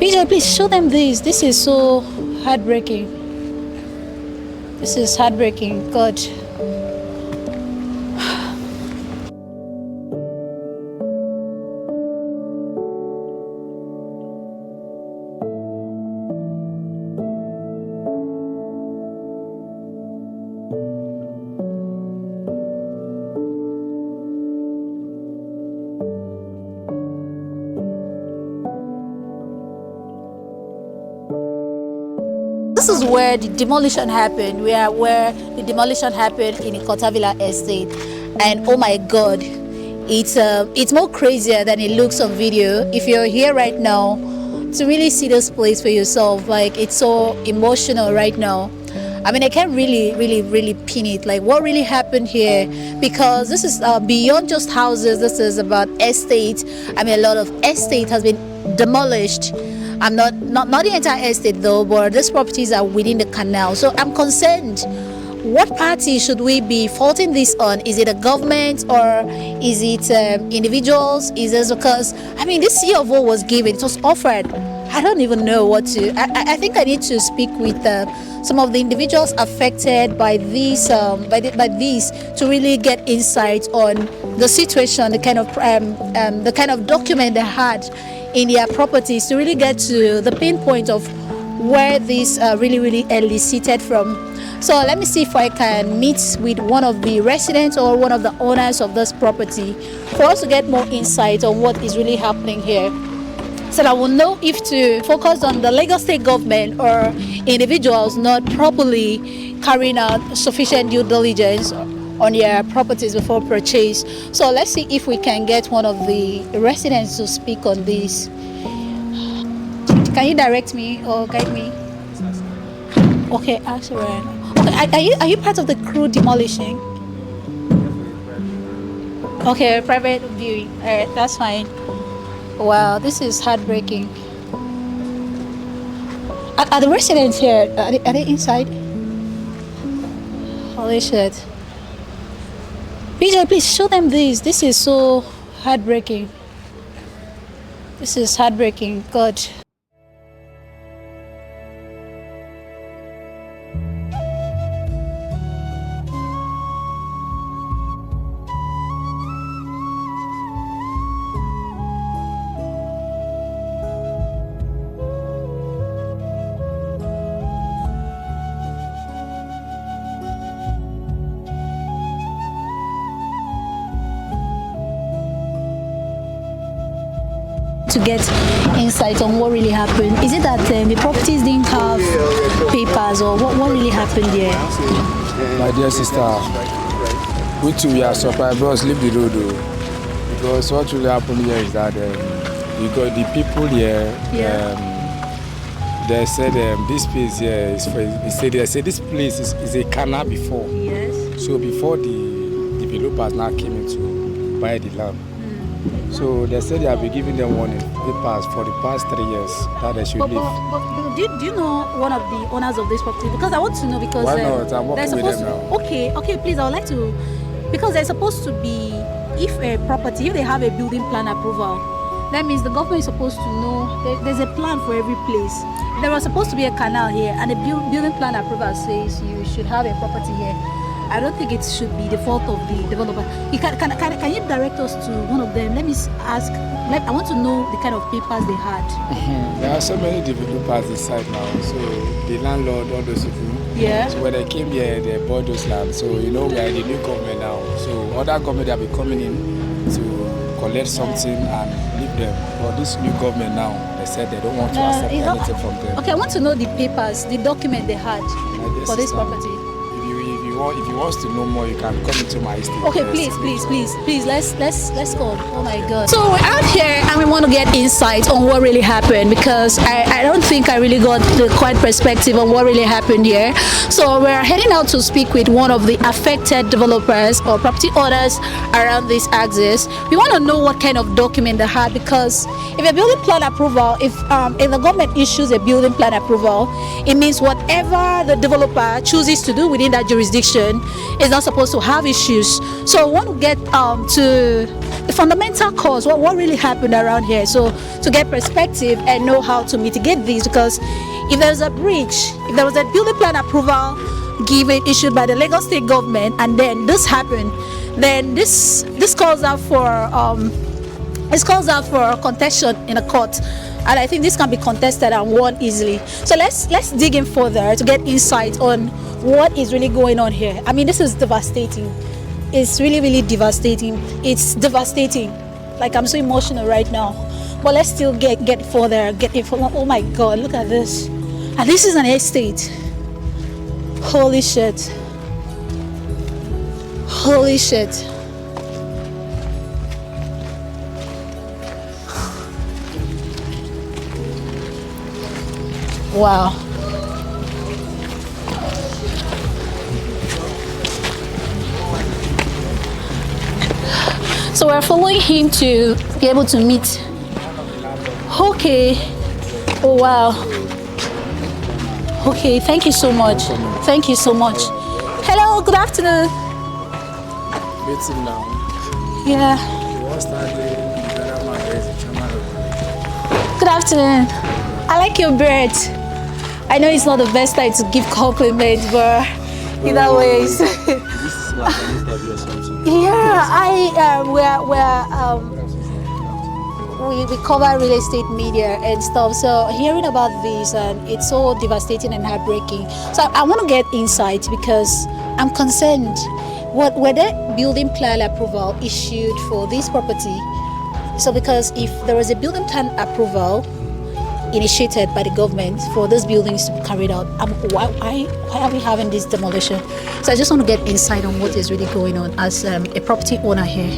PJ, please show them this. This is so heartbreaking. This is heartbreaking. God. This is where the demolition happened. Where the demolition happened in Ikota Villa Estate, and oh my God, it's more crazier than it looks on video. If you're here right now, to really see this place for yourself, like it's so emotional right now. I mean, I can't really pin it, like what really happened here, because this is beyond just houses. This is about estate. I mean, a lot of estate has been demolished. I'm not the entire estate though, but these properties are within the canal. So I'm concerned, what party should we be faulting this on? Is it a government or is it individuals? Is this because, I mean, this C of O was given, it was offered. I don't even know what to, I think I need to speak with some of the individuals affected by these, by these, to really get insight on the situation, the kind of document they had in their properties, to really get to the pinpoint of where this really elicited from. So let me see if I can meet with one of the residents or one of the owners of this property for us to get more insight on what is really happening here, so that I will know if to focus on the Lagos State government or individuals not properly carrying out sufficient due diligence on their properties before purchase. So let's see if we can get one of the residents to speak on this. Can you direct me or guide me? Okay, ask around. Okay, are you part of the crew demolishing? Okay, private viewing. Alright, that's fine. Wow, this is heartbreaking. Are the residents here? Are they inside? Holy shit. PJ, please show them this. This is so heartbreaking. This is heartbreaking. God. To get insight on what really happened. Is it that the properties didn't have papers, or what really happened there? My dear sister, we too are surprised. Bros, leave the road though, because what really happened here is that you got the people here. They said this place here is for. They said this place is a canal before. Yes. So before the developers now came in to buy the land. So they said they have been giving them warning papers for the past 3 years that they should leave. But do you know one of the owners of this property? Because I want to know, because why not? I'm working with them now. Okay, please, I would like to, because they're supposed to be, if a property, if they have a building plan approval, that means the government is supposed to know there's a plan for every place. There was supposed to be a canal here, and the building plan approval says you should have a property here. I don't think it should be the fault of the developer. Can you direct us to one of them? Let me ask. I want to know the kind of papers they had. There are so many developers inside now. So the landlord, all those people. Yeah. So when they came here, they bought those lands. So we are in the new government now. So other government have been coming in to collect something and leave them. But this new government now, they said they don't want to accept anything from them. Okay, I want to know the papers, the document they had for this property. If you want to know more, you can come into my estate. Okay, please, let's go. Oh my God. So we're out here and we want to get insight on what really happened, because I don't think I really got the quite perspective on what really happened here. So we're heading out to speak with one of the affected developers or property owners around this axis. We want to know what kind of document they had, because if a building plan approval, if the government issues a building plan approval, it means whatever the developer chooses to do within that jurisdiction jurisdiction is not supposed to have issues. So I want to get to the fundamental cause, what really happened around here, so to get perspective and know how to mitigate this. Because if there's a breach, if there was a building plan approval issued by the Lagos state government, and then this happened, then this calls out for contention in a court, and I think this can be contested and won easily. So let's dig in further to get insight on what is really going on here. I mean, this is devastating. It's really, really devastating. It's devastating. Like, I'm so emotional right now. But let's still get further, oh my God, look at this. And this is an estate. Holy shit. Holy shit. Wow. So we're following him to be able to meet. Okay. Oh wow. Okay, thank you so much. Thank you so much. Hello, good afternoon. Meeting now. Yeah. Good afternoon. I like your beard. I know it's not the best time to give compliments, but either ways. This is like an interview or something. Yeah, we cover real estate media and stuff. So hearing about this, and it's so devastating and heartbreaking. So I want to get insight because I'm concerned. Were there building plan approval issued for this property? So because if there was a building plan approval initiated by the government for those buildings to be carried out, why are we having this demolition? So I just want to get insight on what is really going on as a property owner here.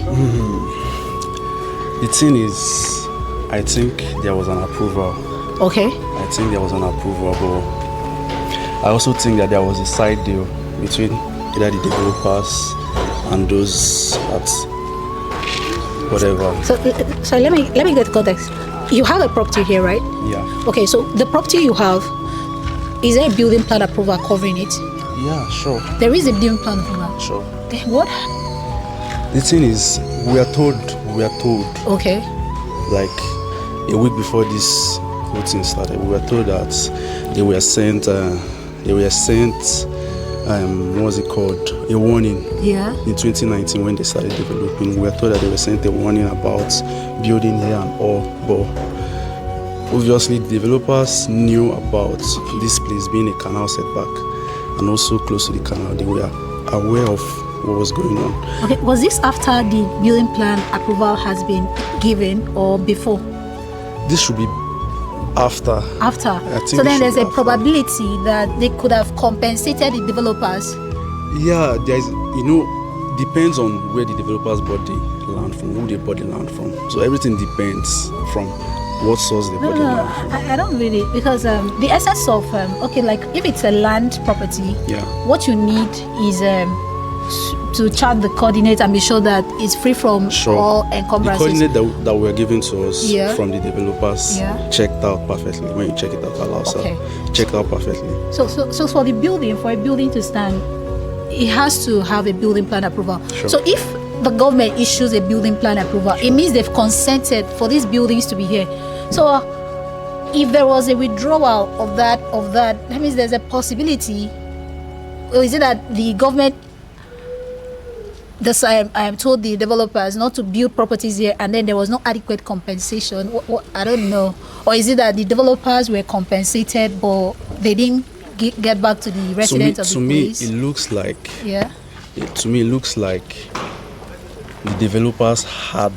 The thing is, I think there was an approval. Okay. I think there was an approval, but I also think that there was a side deal between either the developers and those at whatever. So let me get context. You have a property here, right? Yeah. Okay, so the property you have, is there a building plan approval covering it? Yeah, sure. There is a building plan approval. Sure. Then what? The thing is, we are told, Okay. like a week before this whole thing started, we were told that they were sent, what's it called, a warning. Yeah. In 2019 when they started developing, we were told that they were sent a warning about building here and all, but obviously developers knew about this place being a canal setback and also close to the canal. They were aware of what was going on. Okay, was this after the building plan approval has been given or before? This should be after. After. So then there's a probability that they could have compensated the developers. Yeah, there's, depends on where the developers bought the land from, who they bought the land from. So everything depends from what source they bought the land from. I don't really, because the essence of, like if it's a land property, Yeah. what you need is to chart the coordinate and be sure that it's free from all The encumbrances. coordinate that were given to us Yeah. from the developers checked out perfectly. When you check it out, allows Okay. checked out perfectly. So for the building, for a building to stand, it has to have a building plan approval. Sure. So if the government issues a building plan approval, it means they've consented for these buildings to be here. So if there was a withdrawal of that means there's a possibility, or is it that the government I am told the developers not to build properties here, and then there was no adequate compensation? I don't know. Or is it that the developers were compensated, but they didn't get back to the residents of the place? To me, it looks like. Yeah. To me, it looks like the developers had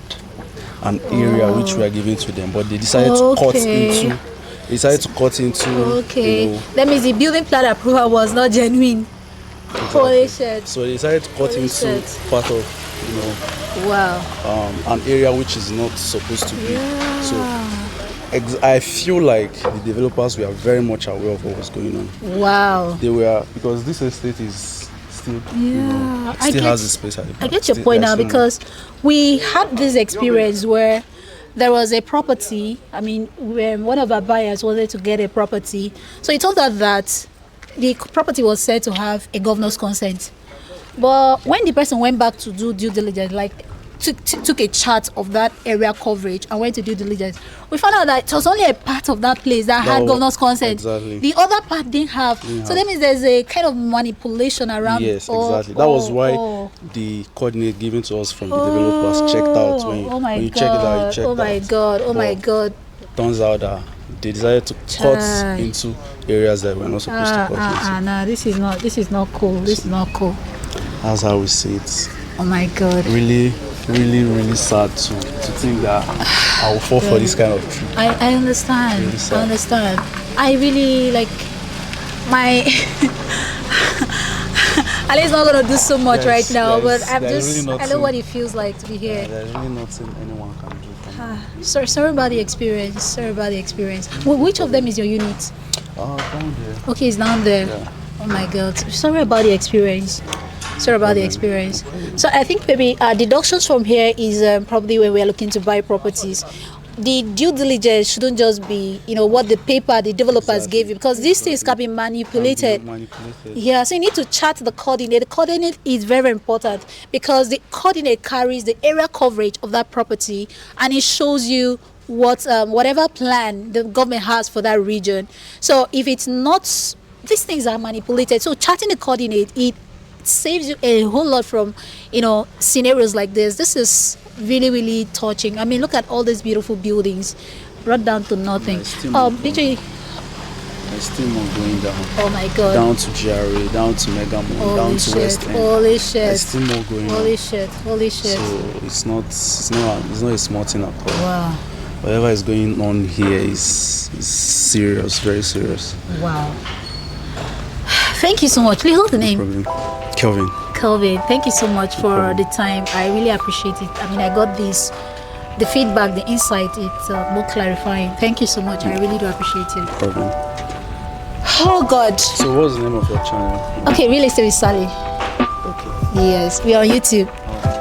an area which were given to them, but they decided to cut into. Okay. That means the building plan approval was not genuine. Holy shit. So they decided to cut into part of, Wow. an area which is not supposed to be. So I feel like the developers were very much aware of what was going on. Wow. They were, because this estate is still, has the space. I get your point now, because we had this experience where there was a property. I mean, when one of our buyers wanted to get a property, so he told us that the property was said to have a governor's consent. But when the person went back to do due diligence, like took a chart of that area coverage and went to due diligence, we found out that it was only a part of that place that had governor's consent. Exactly. The other part didn't have. So that means there's a kind of manipulation around. Yes, exactly. That was why the coordinate given to us from the developers checked out. When you check it out, you checked out. Oh my God. Oh my God. Turns out that they decided to cut into areas that we're not supposed to cut into. No, this is not cool. This is not cool. That's how we see it. Oh my God. Really sad to think that I will fall for this kind of trip. I understand. Really I understand. I really like my Ali's not gonna do so much right now, but I know what it feels like to be here. There's really nothing anyone can do for me. Sorry about the experience. Sorry about the experience. Which of them is your unit? Down there. Okay, it's down there. Yeah. Oh my God. Sorry about the experience. Sorry about the experience. So I think maybe deductions from here is probably when we are looking to buy properties. The due diligence shouldn't just be, what the paper the developers gave you, because these things can be manipulated. Yeah, so you need to chart the coordinate. The coordinate is very important because the coordinate carries the area coverage of that property, and it shows you what whatever plan the government has for that region. So if it's not, these things are manipulated. So charting the coordinate, it saves you a whole lot from scenarios like this. This is really touching. I mean, look at all these beautiful buildings brought down to nothing. BJ, there's still more going down. Oh my God. Down to GRA, down to Mega Mall, down to West End. Holy shit. There's still more going Holy on. shit. So it's not a small thing at all. Wow. Whatever is going on here is serious, very serious. Wow. Thank you so much. Please hold the name. No problem. Kelvin. Thank you so much for the time. I really appreciate it. I mean, I got the feedback, the insight. It's more clarifying. Thank you so much. I really do appreciate it. No problem. Oh God. So what's the name of your channel? Okay, Real Estate with Sally. Okay. Yes, we are on YouTube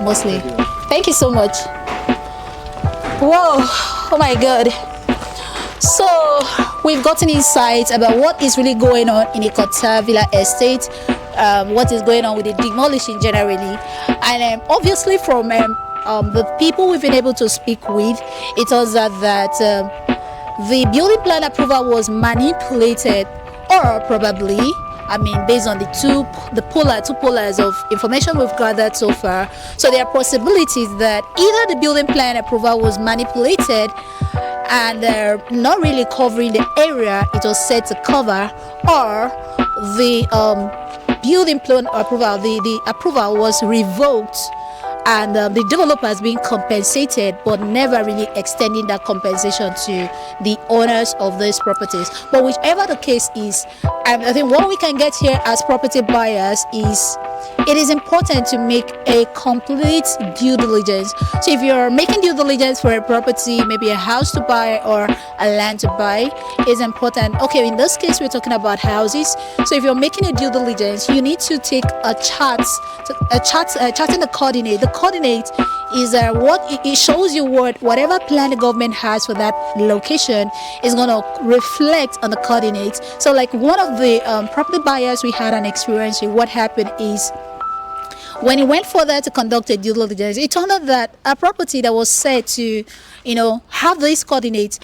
mostly. Thank you so much. Whoa. Oh my God. So we've gotten insights about what is really going on in Ikota Villa Estate, what is going on with the demolition generally, and obviously from the people we've been able to speak with, it turns out that the building plan approval was manipulated, or probably, based on two polars of information we've gathered so far. So there are possibilities that either the building plan approval was manipulated and not really covering the area it was said to cover, or the building plan approval, the approval was revoked, and the developers being compensated but never really extending that compensation to the owners of these properties. But whichever the case is, I think what we can get here as property buyers is it is important to make a complete due diligence. So if you're making due diligence for a property, maybe a house to buy or a land to buy, it's important. Okay, in this case we're talking about houses. So if you're making a due diligence, you need to take a chart, charting the coordinate. The coordinate is what it shows you whatever plan the government has for that location is going to reflect on the coordinates. So like one of the property buyers we had an experience with, what happened is when he went further to conduct a due diligence, it turned out that a property that was said to have these coordinates,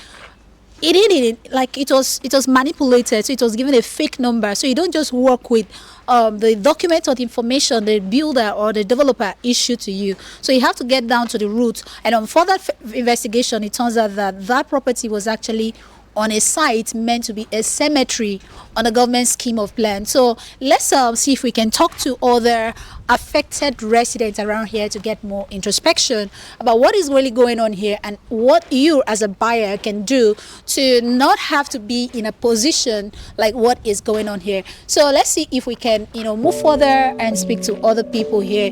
it was manipulated. So it was given a fake number. So you don't just work with the document or the information the builder or the developer issued to you. So you have to get down to the root, and on further investigation, it turns out that property was actually on a site meant to be a cemetery on a government scheme of plan. So let's see if we can talk to other affected residents around here to get more introspection about what is really going on here and what you as a buyer can do to not have to be in a position like what is going on here. So let's see if we can move further and speak to other people here.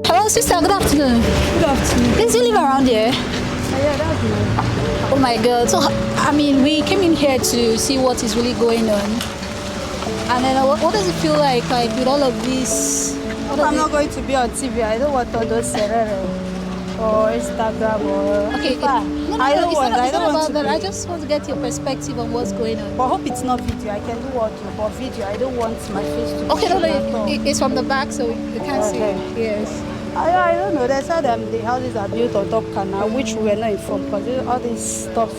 Hello sister, good afternoon. Good afternoon. Please, you live around here? Yeah, that's me. Oh my God. So we came in here to see what is really going on. And then what does it feel like with all of this? I'm not going to be on TV. I don't want all those or Instagram or... Okay, No, I don't it's want. not, I it's don't not want about to. that. I just want to get your perspective on what's going on. But I hope it's not video. I can do audio, but video. I don't want my face to. Okay, be no, shown at all. it's from the back, so you can't see. Okay. Yes. I don't know. They said the houses are built on top canal, which we were not informed because all this stuff,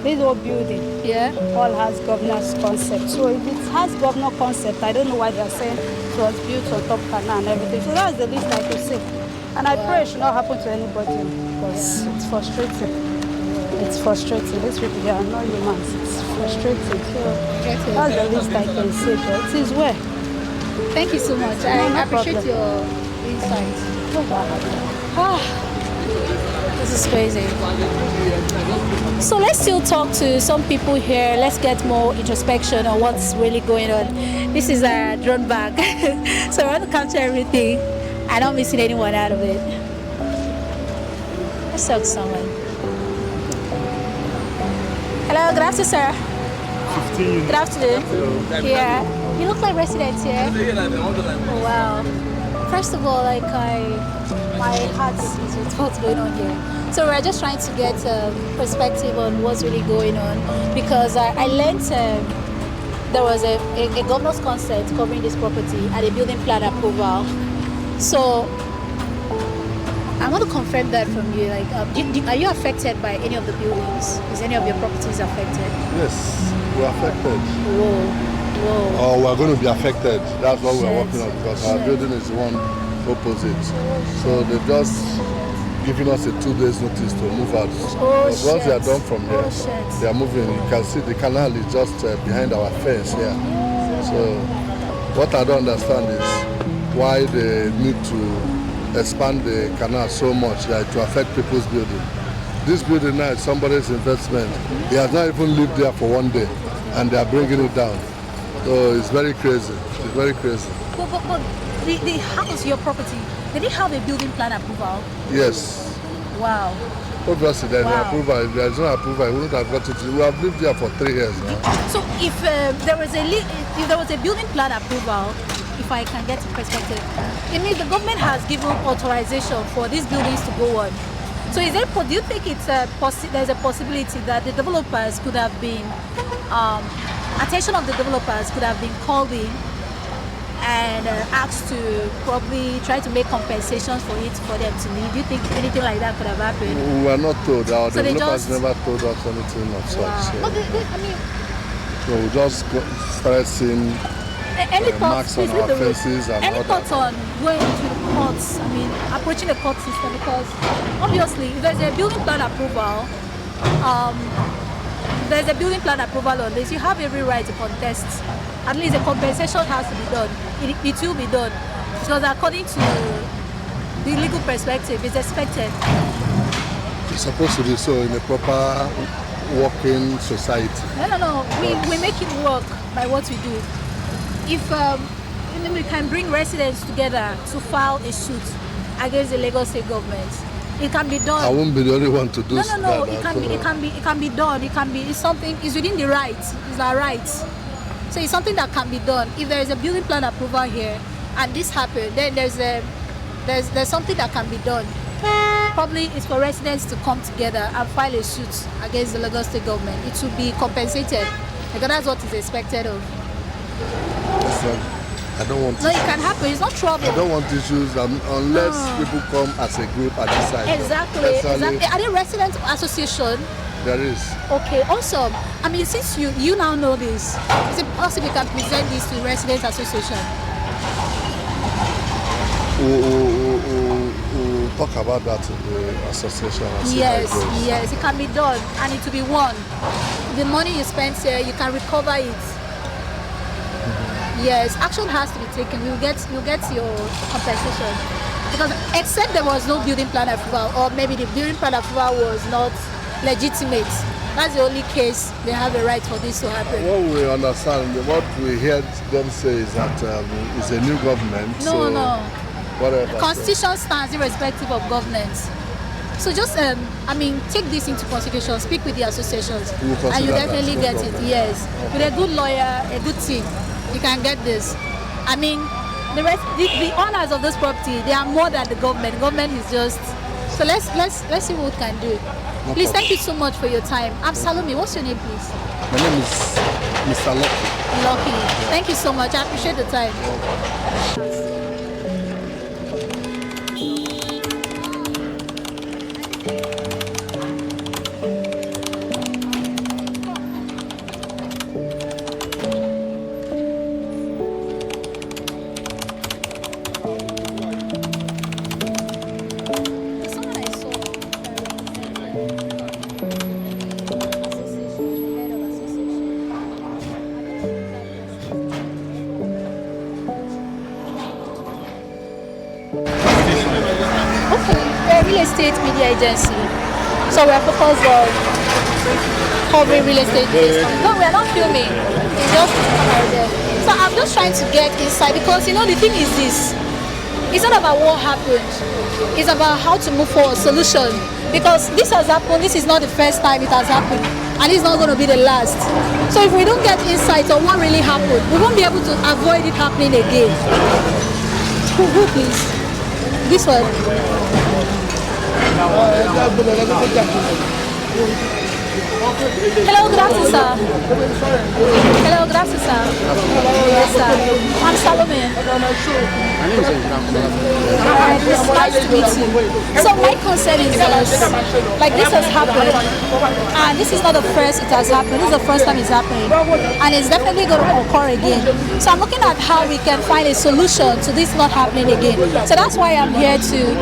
this whole building, Yeah. all has governor's concept. So if it has governor concept, I don't know why they're saying it was built on top canal and everything. So that's the least I could say. And I pray it should not happen to anybody because it's frustrating. It's frustrating. These people, they are not humans. It's frustrating. So that's the least I can say. But it is well. Thank you so much. No I appreciate problem. your insight. No problem. This is crazy. So let's still talk to some people here. Let's get more introspection on what's really going on. This is a drone bag. So I want to capture everything. I don't missing anyone out of it. Let's talk to someone. Hello, good afternoon, sir. 15. Good afternoon. Yeah. You look like residents here. Oh, wow. First of all, my heart is with what's going on here. So we're just trying to get perspective on what's really going on because I learned there was a governor's consent covering this property and a building plan approval. So I want to confirm that from you. Like, are you affected by any of the buildings? Is any of your properties affected? Yes, we're affected. Whoa. Or we're going to be affected. That's what we're Shit. working on because our Shit. building is the one opposite. So they've just given us a 2 days notice to move out. Oh, But once they are shit. done from here, Oh, shit. they are moving. You can see the canal is just behind our fence here. So what I don't understand is why they need to expand the canal so much like, to affect people's building. This building now is somebody's investment. He has not even lived there for 1 day and they are bringing it down. So it's very crazy. It's very crazy. But the house, your property, they didn't have a building plan approval. Yes. Wow. Obviously, there's Wow. an approval. If there's no approval, we wouldn't have got it. We have lived there for 3 years now. So if there was a building plan approval, if I can get perspective, it means the government has given authorization for these buildings to go on. So do you think there's a possibility that the developers could have been attention of the developers could have been called in and asked to probably try to make compensations for it for them to leave? Do you think anything like that could have happened? We were not told. Our So they developers just- never told us anything of such. Wow. So, But I mean, so we just started seeing any marks thoughts? on Please leave our the room. faces and Any all thoughts that. on going to the courts? I mean, approaching the court system because obviously if there's a building plan approval. There's a building plan approval on this. You have every right to contest. At least a compensation has to be done. It will be done because according to the legal perspective, it's expected. It's supposed to be so in a proper working society. No. We make it work by what we do. If we can bring residents together to file a suit against the Lagos State government, it can be done. I won't be the only one to do No. that. It can be done. It's something. It's within the rights. It's our rights. So it's something that can be done. If there is a building plan approval here, and this happened, then there's something that can be done. Probably it's for residents to come together and file a suit against the Lagos State government. It will be compensated because that's what is expected of. So, I don't want No, it issues. can happen. It's not trouble. I don't want issues unless people come as a group and decide. Exactly. Personally, Are there resident association? There is. Okay, awesome. I mean, since you now know this, is it possible you can present this to resident association? We'll talk about that in the association. And see how it goes. Yes, it can be done and it will be won. The money you spend here, you can recover it. Yes, action has to be taken. You'll get your compensation. Because except there was no building plan approval, or maybe the building plan approval was not legitimate, that's the only case they have a right for this to happen. What we understand, what we hear them say is that it's a new government. No. Whatever. The constitution stands irrespective of governance. So just, take this into consideration. Speak with the associations, We will consider and you that, definitely no get problem. it. Yes, with a good lawyer, a good team, you can get this. I mean, the owners of this property, they are more than the government. The government is just. So let's see what we can do. Please, thank you so much for your time. I'm Salome. What's your name, please? My name is Mr. Lekki. Lucky. Thank you so much. I appreciate the time. Real estate media agency, so we are focused on covering real estate business. No, we are not filming. It's just camera there. So I'm just trying to get inside because the thing is this. It's not about what happened. It's about how to move for a solution. Because this has happened. This is not the first time it has happened, and it's not going to be the last. So if we don't get insight on what really happened, we won't be able to avoid it happening again. Who please? This one. Hello, good afternoon, sir. Hello, good afternoon, sir. Yes, sir. I'm Salome. It's nice to meet you. So my concern is this. Like this has happened, and this is not the first it has happened. This is the first time it's happening, and it's definitely going to occur again. So I'm looking at how we can find a solution to this not happening again. So that's why I'm here to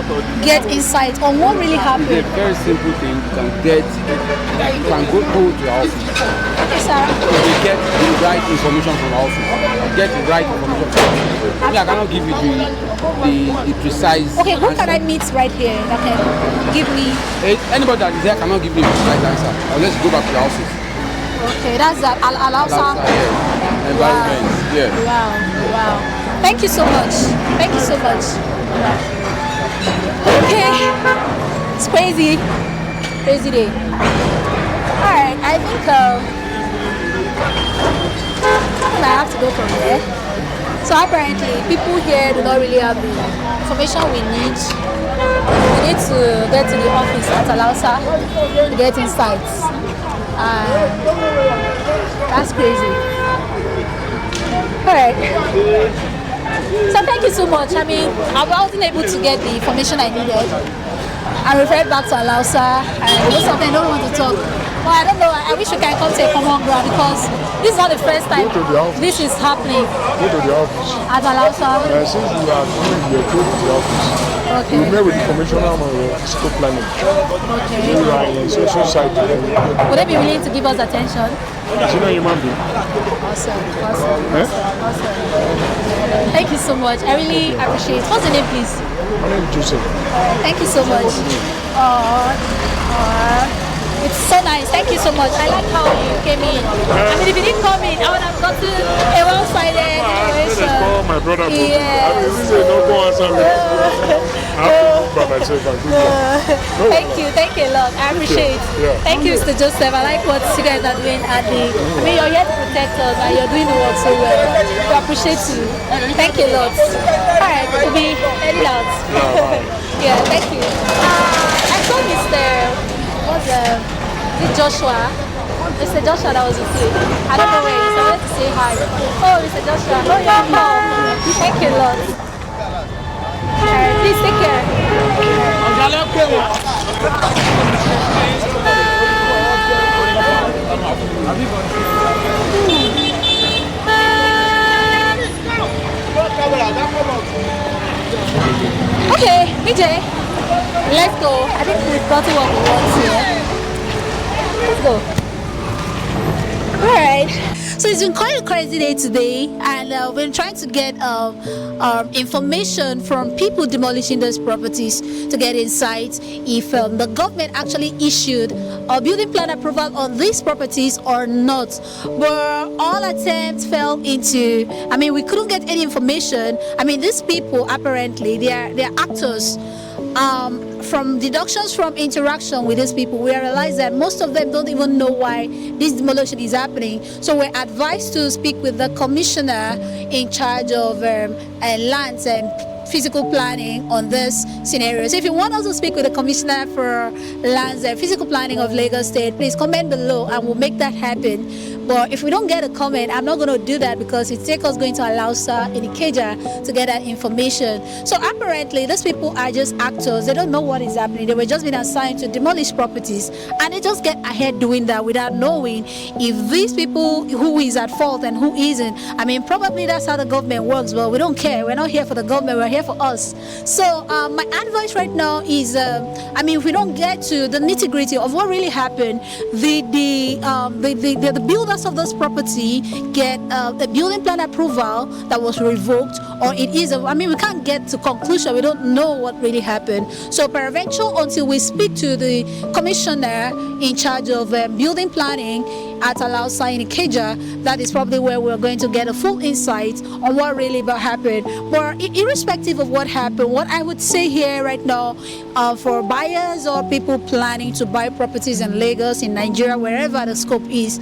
get insight on what really happened. It's a very simple thing. You can go to your office. Okay, sir. You get the right information from our office. Get the right information from our office. I cannot give you the precise. Okay, who can I meet right here that can give me? Anybody that is there cannot give you the precise answer. Unless you go back to your office. Okay, that's that. I'll allow some. Environment. Yeah. Wow. Thank you so much. Thank you so much. Okay. It's crazy. Crazy day. Alright, I think I have to go from there. So apparently people here do not really have the information we need. We need to get to the office at Alausa to get insights. That's crazy. Alright. So thank you so much. I mean, I wasn't able to get the information I needed. I referred back to Alausa, and most of them don't want to talk. Well, I don't know. I wish we can come to a common ground because this is not the first time this is happening. Go to the office. At Alausa. Since you are doing your go to the office, Okay. you met with the commissioner on fiscal planning. Okay. You are in social side. Would they be willing to give us attention? Is it not human being? Awesome. Thank you so much. I really appreciate it. What's your name, please? My name is Joseph. Thank you so much. It's so nice. Thank you so much. I like how you came in. I mean, if you didn't come in, I would have gotten a one-sided information. Call my brother. Yes. I mean, this is no go answer me. I have to by myself and do that. Thank you a lot. I appreciate it. Yeah. Thank you, Mr. Joseph. I like what you guys are doing at the. I mean, you're here to protect us and you're doing the work so well. We appreciate you. Thank you a lot. Alright, we'll be heading out. Yeah, thank you. I told Mr. Joshua. Mr. Joshua that was with you. I don't know where he is. I wanted to say hi. Oh, Mr. Joshua. Oh, you're here. Thank you a lot. Please take care. Okay, BJ, let's go. I think we've gotten what we want here. Let's go. Alright, so it's been quite a crazy day today, and we've been trying to get information from people demolishing those properties to get insight if the government actually issued a building plan approval on these properties or not. But all attempts fell into, I mean, we couldn't get any information. I mean, these people apparently they're actors. From deductions from interaction with these people, we realize that most of them don't even know why this demolition is happening. So we're advised to speak with the commissioner in charge of lands and physical planning on this scenario. So if you want us to speak with the Commissioner for Lands and Physical Planning of Lagos State, please comment below and we'll make that happen. But if we don't get a comment, I'm not going to do that because it's us going to allow Sir in Ikeja to get that information. So apparently, these people are just actors. They don't know what is happening. They were just being assigned to demolish properties, and they just get ahead doing that without knowing if these people who is at fault and who isn't. I mean, probably that's how the government works. But we don't care. We're not here for the government. We're here for us. So my advice right now is, I mean, if we don't get to the nitty-gritty of what really happened, the builders of this property get a building plan approval that was revoked, or it is I mean, we can't get to conclusion. We don't know what really happened. So peradventure, until we speak to the commissioner in charge of building planning at Alausa in Ikeja, that is probably where we're going to get a full insight on what really happened. But irrespective of what happened, what I would say here right now, for buyers or people planning to buy properties in Lagos, in Nigeria, wherever the scope is,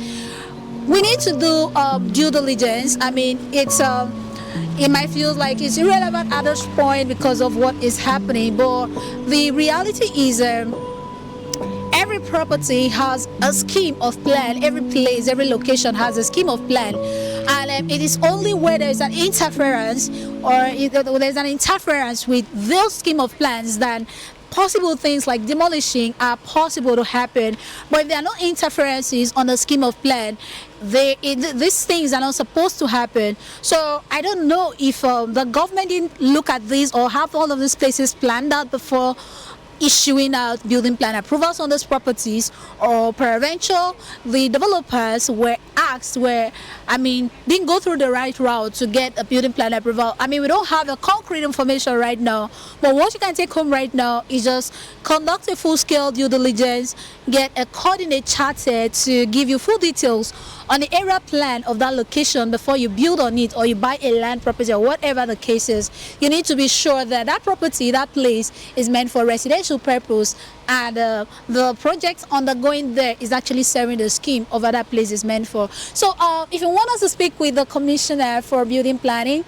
we need to do due diligence. I mean, it might feel like it's irrelevant at this point because of what is happening, but the reality is every property has a scheme of plan. Every place, every location has a scheme of plan, and it is only where there is an interference there's an interference with those scheme of plans that possible things like demolishing are possible to happen. But if there are no interferences on the scheme of plan, these things are not supposed to happen. So I don't know if the government didn't look at this or have all of these places planned out before issuing out building plan approvals on those properties, or peradventure the developers were asked didn't go through the right route to get a building plan approval. I mean, we don't have a concrete information right now, but what you can take home right now is just conduct a full-scale due diligence, get a coordinate charted to give you full details on the area plan of that location before you build on it or you buy a land property or whatever the case is. You need to be sure that that property, that place is meant for residential purpose, and the project undergoing there is actually serving the scheme of what that place is meant for. So if you want us to speak with the Commissioner for Building Planning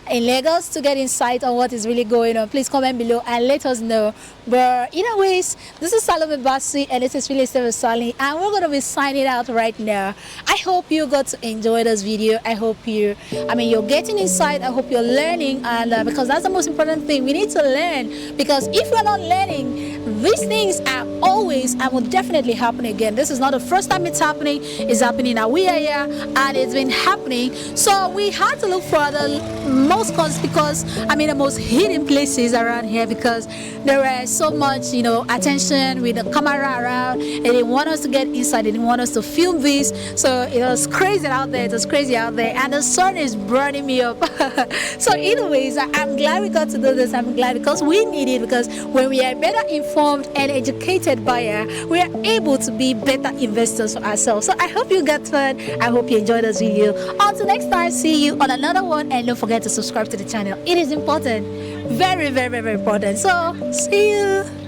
in Lagos to get insight on what is really going on, please comment below and let us know. But either ways, this is Salome Bassi and this is really Sali, and we're going to be signing out right now. I hope you got to enjoy this video. I hope you're getting insight. I hope you're learning, and because that's the most important thing. We need to learn, because if we're not learning, these things are always and will definitely happen again. This is not the first time it's happening. It's happening in our area, and it's been happening. So we had to look for the most conspicuous, the most hidden places around here, because there were so much, attention with the camera around, and they want us to get inside. They didn't want us to film this. So it was crazy out there. It was crazy out there, and the sun is burning me up. So either ways, I'm glad we got to do this. I'm glad because we need it, because when we are better informed and educated buyer, we are able to be better investors for ourselves. So I hope you got fun. I hope you enjoyed this video. Until next time, see you on another one, and don't forget to subscribe to the channel. It is important. Very, very, very important. So see you.